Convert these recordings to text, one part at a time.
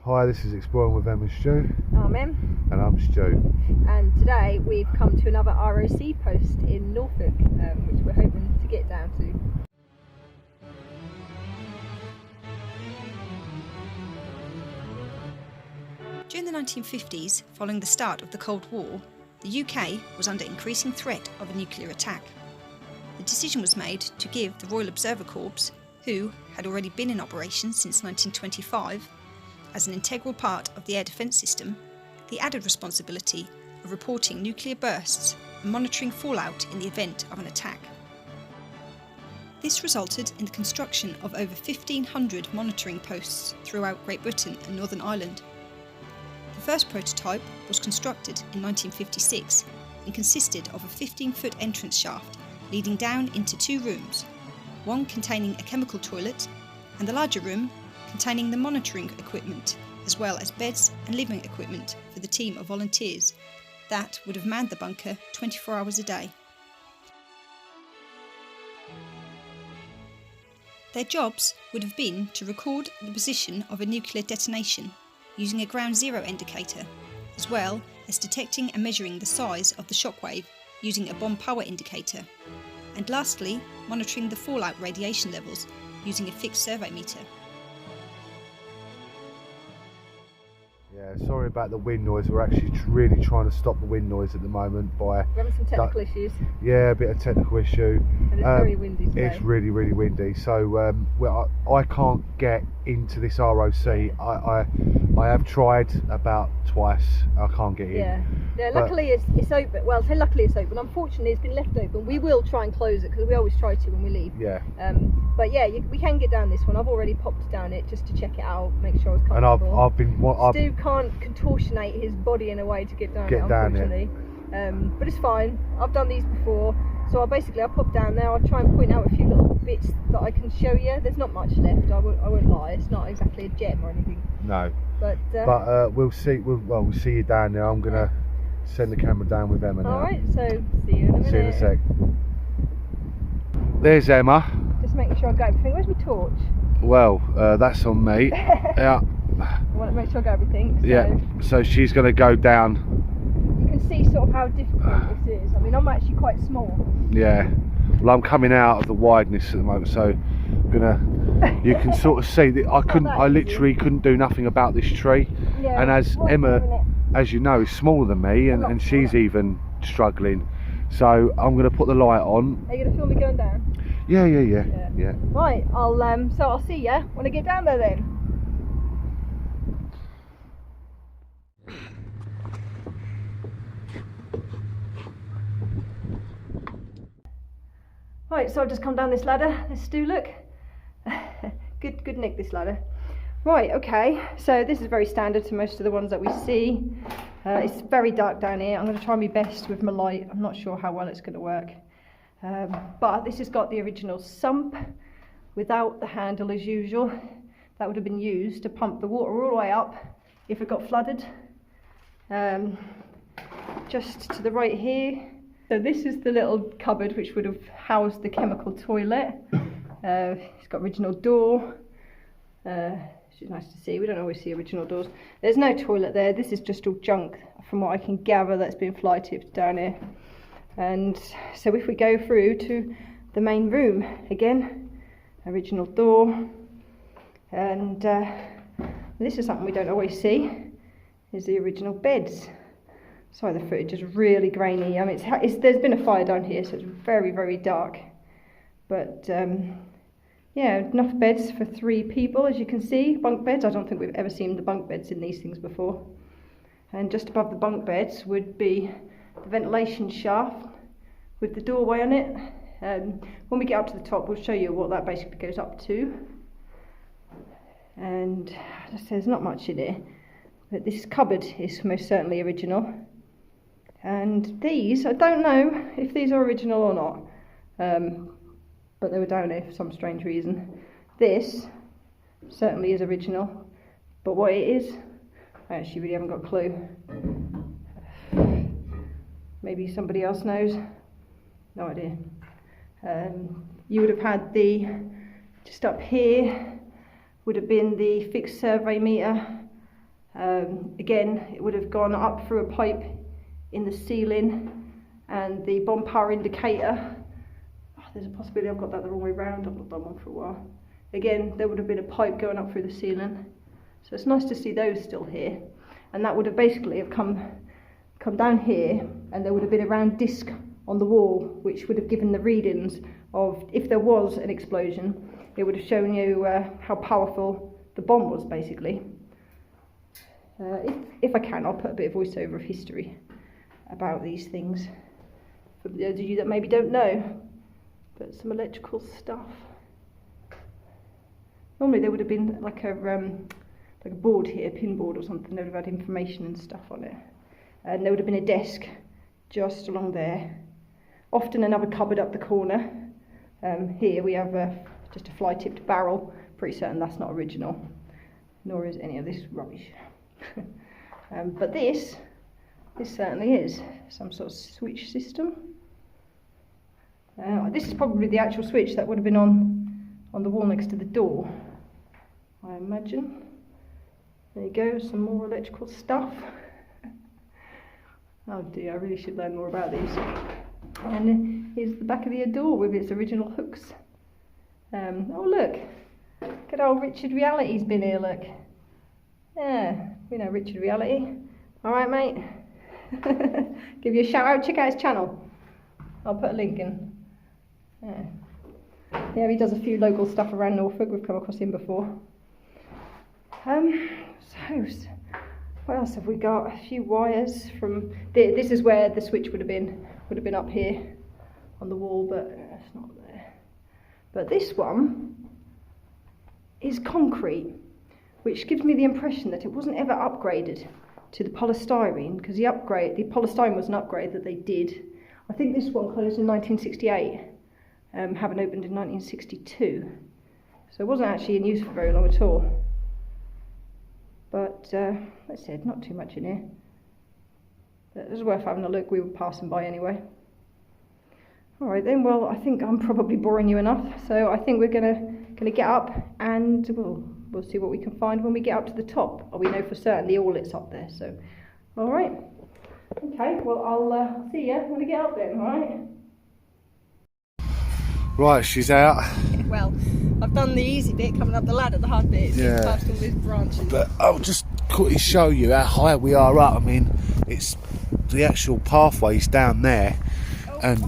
Hi, this is Exploring with Em and Stu. I'm Em. And I'm Stu. And today we've come to another ROC post in Norfolk, which we're hoping to get down to. During the 1950s, following the start of the Cold War, the UK was under increasing threat of a nuclear attack. The decision was made to give the Royal Observer Corps, who had already been in operation since 1925, as an integral part of the air defence system, the added responsibility of reporting nuclear bursts and monitoring fallout in the event of an attack. This resulted in the construction of over 1,500 monitoring posts throughout Great Britain and Northern Ireland. The first prototype was constructed in 1956 and consisted of a 15-foot entrance shaft leading down into two rooms, one containing a chemical toilet and the larger room containing the monitoring equipment, as well as beds and living equipment for the team of volunteers that would have manned the bunker 24 hours a day. Their jobs would have been to record the position of a nuclear detonation using a ground zero indicator, as well as detecting and measuring the size of the shockwave using a bomb power indicator, and lastly, monitoring the fallout radiation levels using a fixed survey meter. Yeah, sorry about the wind noise. We're actually really trying to stop the wind noise at the moment by... We're having some technical issues. Yeah, a bit of technical issue. And it's very windy today. It's really, really windy. So I can't get into this ROC. I have tried about twice. I can't get in. Yeah. Luckily it's open. Well, I say luckily it's open. Unfortunately, it's been left open. We will try and close it because we always try to when we leave. Yeah. But yeah, we can get down this one. I've already popped down it just to check it out, make sure it's comfortable. And Stu can't contortionate his body in a way to get down it, unfortunately. But it's fine. I've done these before, so I'll pop down there. I'll try and point out a few little bits that I can show you. There's not much left. I won't lie. It's not exactly a gem or anything. No. But we'll see. We'll see you down there. I'm gonna send the camera down with Emma now. All right. So see you in a minute. See you in a sec. There's Emma. Just making sure I got everything. Where's my torch? Well, that's on me. Yeah. I want to make sure I got everything. So yeah. So she's going to go down. You can see sort of how difficult this is. I mean, I'm actually quite small. Yeah. Well, I'm coming out of the wideness at the moment, so you can sort of see that I literally couldn't do nothing about this tree. Yeah, and as Emma, as you know, is smaller than me, and she's even struggling. So I'm going to put the light on. Are you going to film me going down? Yeah. Right. I'll see ya when I get down there then. Right, so I've just come down this ladder. There's Stu, look. Good nick, this ladder. Right, okay, so this is very standard to most of the ones that we see. It's very dark down here. I'm going to try my best with my light. I'm not sure how well it's going to work. But this has got the original sump without the handle as usual. That would have been used to pump the water all the way up if it got flooded. Just to the right here. So this is the little cupboard which would have housed the chemical toilet. It's got original door. Which is nice to see. We don't always see original doors. There's no toilet there. This is just all junk from what I can gather that's been fly tipped down here. And so if we go through to the main room again, original door, and this is something we don't always see, is the original beds. Sorry, the footage is really grainy. I mean, there's been a fire down here, so it's very, very dark. But yeah, enough beds for 3 people, as you can see. Bunk beds. I don't think we've ever seen the bunk beds in these things before. And just above the bunk beds would be the ventilation shaft with the doorway on it. When we get up to the top, we'll show you what that basically goes up to. And as I say, there's not much in it, but this cupboard is most certainly original. And these, I don't know if these are original or not, but they were down there for some strange reason. This certainly is original, but what it is, I actually really haven't got a clue. Maybe somebody else knows. No idea. You would have had just up here would have been the fixed survey meter, Again, it would have gone up through a pipe in the ceiling, and the bomb power indicator, there's a possibility I've got that the wrong way round, I've not done one for a while. Again, there would have been a pipe going up through the ceiling, so it's nice to see those still here. And that would have basically have come down here, and there would have been a round disc on the wall which would have given the readings of, if there was an explosion, it would have shown you how powerful the bomb was, basically. If I can, I'll put a bit of voiceover of history about these things for those of you that maybe don't know. But some electrical stuff. Normally there would have been like a board here, a pin board or something. There would have had information and stuff on it, and there would have been a desk just along there. Often another cupboard up the corner. Here we have just a fly-tipped barrel. Pretty certain that's not original, nor is any of this rubbish. But this certainly is some sort of switch system. This is probably the actual switch that would have been on the wall next to the door, I imagine. There you go, some more electrical stuff. Oh dear, I really should learn more about these. And here's the back of the door with its original hooks. Oh look, good old Richard Reality's been here, look. Yeah, we know Richard Reality. Alright mate, give you a shout out, check out his channel. I'll put a link in. Yeah, he does a few local stuff around Norfolk, we've come across him before. So, what else have we got? A few wires from, this is where the switch would have been up here on the wall, but it's not there. But this one is concrete, which gives me the impression that it wasn't ever upgraded to the polystyrene, because the polystyrene was an upgrade that they did. I think this one closed in 1968, having opened in 1962. So it wasn't actually in use for very long at all. But, like I said, not too much in here. But it was worth having a look, we were passing by anyway. Alright then, well, I think I'm probably boring you enough, so I think we're gonna get up and we'll see what we can find when we get up to the top. We know for certain the Orlit's up there, so. Alright. Okay, well, I'll see you when we get up then, alright? Right, she's out. Well, I've done the easy bit, coming up the ladder. The hard bit is getting past all these branches. But I'll just quickly show you how high we are up. I mean, it's the actual pathways down there. And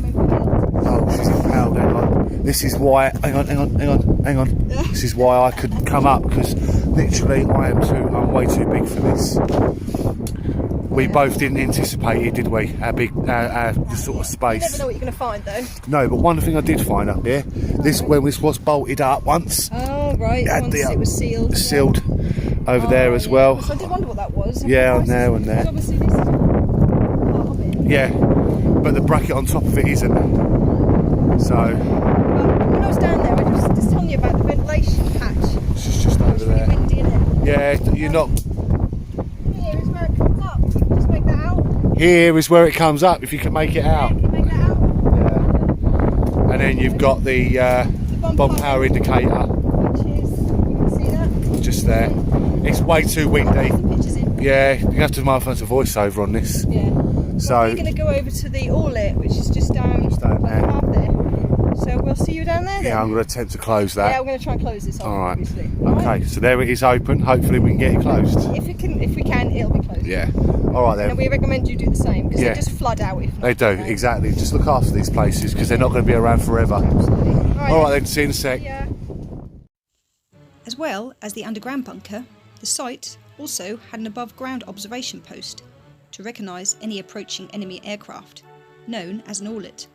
she's impaled. Hang on. This is why. Hang on. This is why I couldn't come up, because literally I'm way too big for this. We both didn't anticipate it, did we? Our sort of space. You never know what you're going to find, though. No, but one thing I did find up here, when this was bolted up once. Oh, right. Once it was sealed. Sealed over there as well. So I did wonder what that was. Yeah, on there. Obviously this is part of it. Yeah, but the bracket on top of it isn't. So. Well, when I was down there, I was just telling you about the ventilation hatch. It's just over there. Really windy, isn't it? Yeah, you're not. Here is where it comes up. Just make that out. Here is where it comes up, if you can make it out. Yeah, can you make that out? Yeah. And then you've got the bomb power indicator. Which is, you can see that? Just there. It's way too windy. Some pictures in. Yeah, you're going to have to microphone a voiceover on this. Yeah. So well, we're going to go over to the Orlit, which is just down there. Half there. So we'll see you down there then. Yeah, I'm going to attempt to close that. Yeah, we're going to try and close this off, All right. obviously. Okay, so there it is open. Hopefully we can get it closed. If we can, it'll be closed. Yeah. All right then. And we recommend you do the same, because Yeah. they just flood out if not. They do, exactly. Just look after these places, because they're not going to be around forever. Absolutely. All right then, see you in a sec. Yeah. As well as the underground bunker, the site also had an above-ground observation post to recognise any approaching enemy aircraft, known as an Orlit.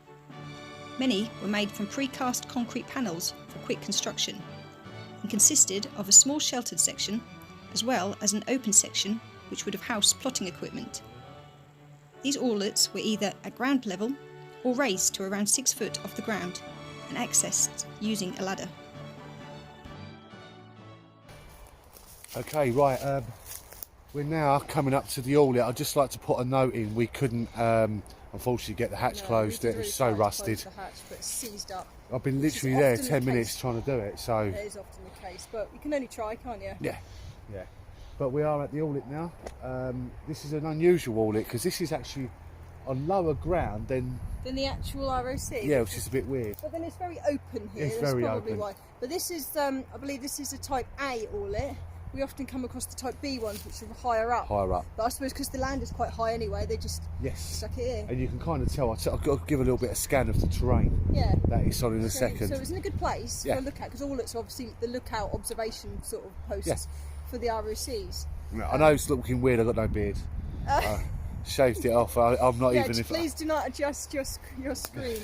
Many were made from precast concrete panels for quick construction and consisted of a small sheltered section as well as an open section which would have housed plotting equipment. These Orlits were either at ground level or raised to around 6 foot off the ground and accessed using a ladder. Okay, right. We're now coming up to the Orlit. I'd just like to put a note in. We couldn't, unfortunately, get the hatch closed. It was so rusted. The hatch, but it's seized up. I've been literally there 10 minutes trying to do it. So that is often the case, but you can only try, can't you? yeah. But we are at the Orlit now. This is an unusual Orlit because this is actually on lower ground than the actual ROC. Yeah, which is a bit weird. But then it's very open here. It's That's very probably open. why. But this is, I believe this is a Type A Orlit. We often come across the Type B ones, which are higher up. Higher up. But I suppose because the land is quite high anyway, they just stuck it here. And you can kind of tell. I've got to give a little bit of scan of the terrain. Yeah. That it's on in a So second. it's in a good place for a look at, because Orlit's obviously the lookout observation sort of posts for the ROCs. I know it's looking weird. I've got no beard. Shaved it off. I'm not even. If Please do not adjust your screen.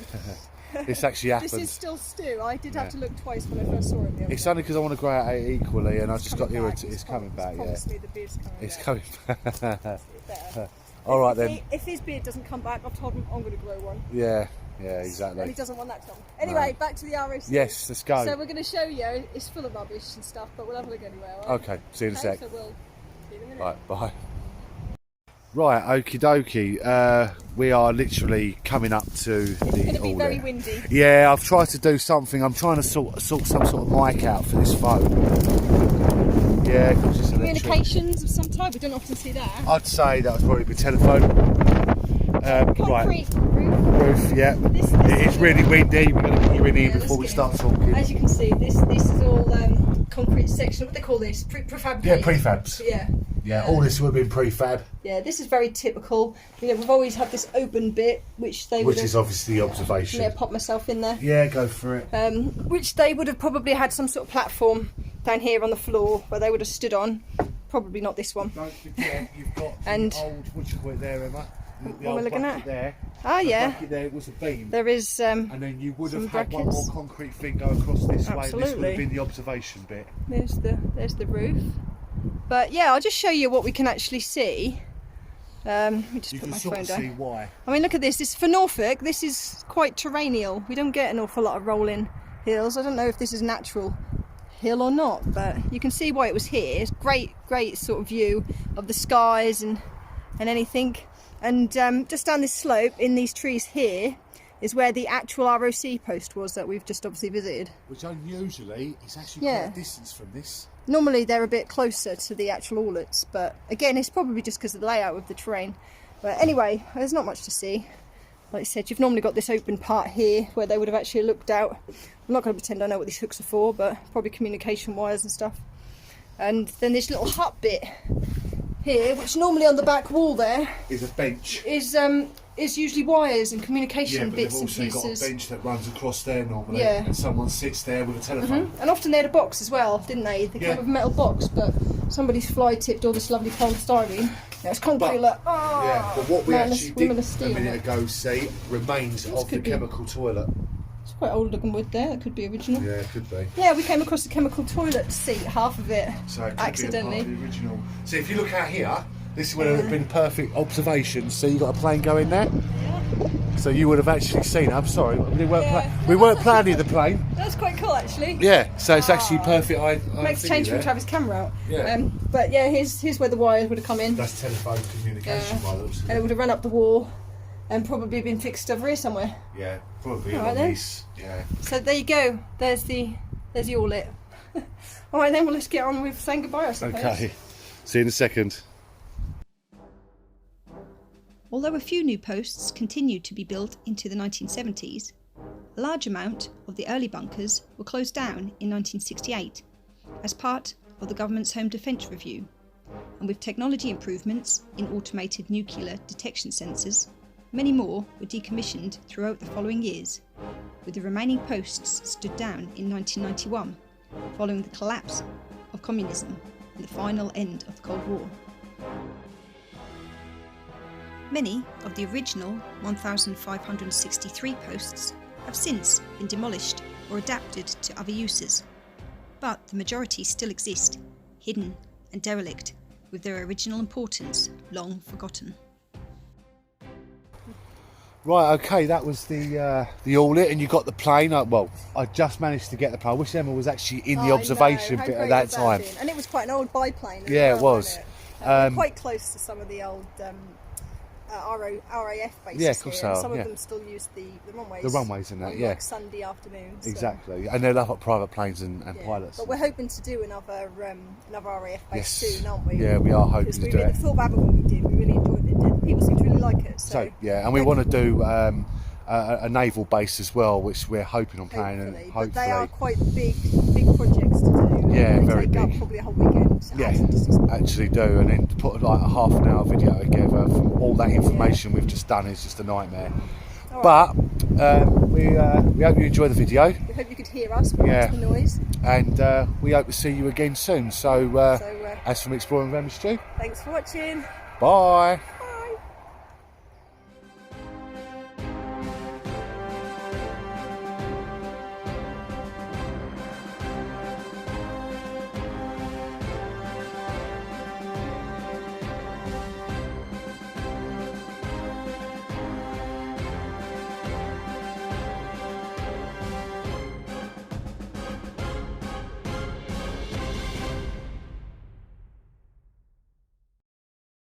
This actually happened. This is still Stu. I did have to look twice when I first saw it. It's only because I want to grow out it equally, and I just got the it's coming back. Yeah, Me the beard's coming it's back. coming Better. back. All right then. If his beard doesn't come back, I've told him I'm going to grow one. Yeah, And exactly. he doesn't want that to come. Anyway, back to the ROC. Yes, let's go. So we're going to show you. It's full of rubbish and stuff, but we'll have a look anyway. All right? Okay, see you in a sec. So we'll see you in a minute. Right, bye. Right, okie dokie. We are literally coming up to the It's going to be Orlit. very windy. Yeah, I've tried to do something. I'm trying to sort some sort of mic out for this phone. Yeah, because it's electric. Communications of some type. We don't often see that. I'd say that would probably be telephone. Concrete Roof, yeah. This It is really windy. We're going to get you in here let's before we get start talking. As you can see, this is all concrete section. What do they call this? Prefabricated. Yeah, prefabs. Yeah. Yeah, all this would have been prefab. Yeah, this is very typical. You know, we've always had this open bit, which they would Which is obviously the observation. Yeah, pop myself in there. Yeah, go for it. Which they would have probably had some sort of platform down here on the floor where they would have stood on. Probably not this one. Don't forget, you've got And- the old, what do you call it there, Emma? The What am I old looking bucket at? there. Ah, The yeah. bucket there was a beam. There is. And then you would have some had one brackets. more concrete thing go across this way. This would Absolutely. have been the observation bit. There's the roof. But yeah, I'll just show you what we can actually see. Let me just You put can my sort phone of down. see why. I mean, look at this. This for Norfolk. This is quite terrainial. We don't get an awful lot of rolling hills. I don't know if this is natural hill or not, but you can see why it was here. It's great sort of view of the skies and anything. And just down this slope in these trees here is where the actual ROC post was that we've just obviously visited. Which unusually is actually Yeah. quite a distance from this. Normally they're a bit closer to the actual Orlits, but again it's probably just because of the layout of the terrain. But anyway, there's not much to see. Like I said, you've normally got this open part here where they would have actually looked out. I'm not going to pretend I know what these hooks are for, but probably communication wires and stuff. And then this little hut bit here, which normally on the back wall there Is a bench. is usually wires and Yeah, communication but they've bits and also got pieces. a bench that runs across there normally. Yeah. And someone sits there with a telephone. And often they had a box as well, didn't they? They Yeah. came with a metal box, but somebody's fly tipped all this lovely polystyrene. Now it's concrete, But- like, oh, Yeah, but what we man, actually this women did are stealing a minute it. ago see remains of the could be- chemical toilet. It's quite old looking wood there, that could be original. Yeah, it could be. Yeah, we came across the chemical toilet seat, half of it, So it could accidentally. be a part of the original. So if you look out here, this would have been perfect observation. So you got a plane going there. So you would have actually seen. I'm sorry, we weren't, we weren't planning the plane. That's quite cool actually. Yeah, so it's actually perfect. Makes a change from Travis' camera out. Yeah. But yeah, here's where the wires would have come in. That's telephone communication by the looks of And it it. would have run up the wall and probably been fixed over here somewhere. Yeah, probably All right on then. these. Yeah. So there you go. There's the Orlit. All right then, well let's get on with saying goodbye, I suppose. Okay. See you in a second. Although a few new posts continued to be built into the 1970s, a large amount of the early bunkers were closed down in 1968 as part of the government's Home Defence Review, and with technology improvements in automated nuclear detection sensors, many more were decommissioned throughout the following years, with the remaining posts stood down in 1991, following the collapse of communism and the final end of the Cold War. Many of the original 1,563 posts have since been demolished or adapted to other uses, but the majority still exist, hidden and derelict, with their original importance long forgotten. Right, okay, that was the Orlit, and you got the plane. Well, I just managed to get the plane. I wish Emma was actually in the observation bit at that time. And it was quite an old biplane. Yeah, it was. We're quite close to some of the old RAF bases Yeah, of course here. they are, Some of yeah. them still use the runways. The runways and that, on, yeah. like Sunday afternoons. so- Exactly, and they're like private planes and yeah. pilots. But we're hoping to do another RAF base Yes. soon, aren't we? Yeah, we are hoping Because to we do really it. thought about it when we did. We really enjoyed it. People seem to really like it. So yeah, and we want to do a naval base as well, which we're hoping on planning. And hopefully, But they are quite big projects to do. Yeah, they very take up big. probably a whole weekend. to yeah, actually do. actually do, and then to put like a half an hour video together from all that information we've just done is just a nightmare. All right. But we hope you enjoy the video, We hope you could hear us. Yeah. The noise. and we hope to see you again soon. So, as from Exploring with Em and Stu, Thanks for watching. bye.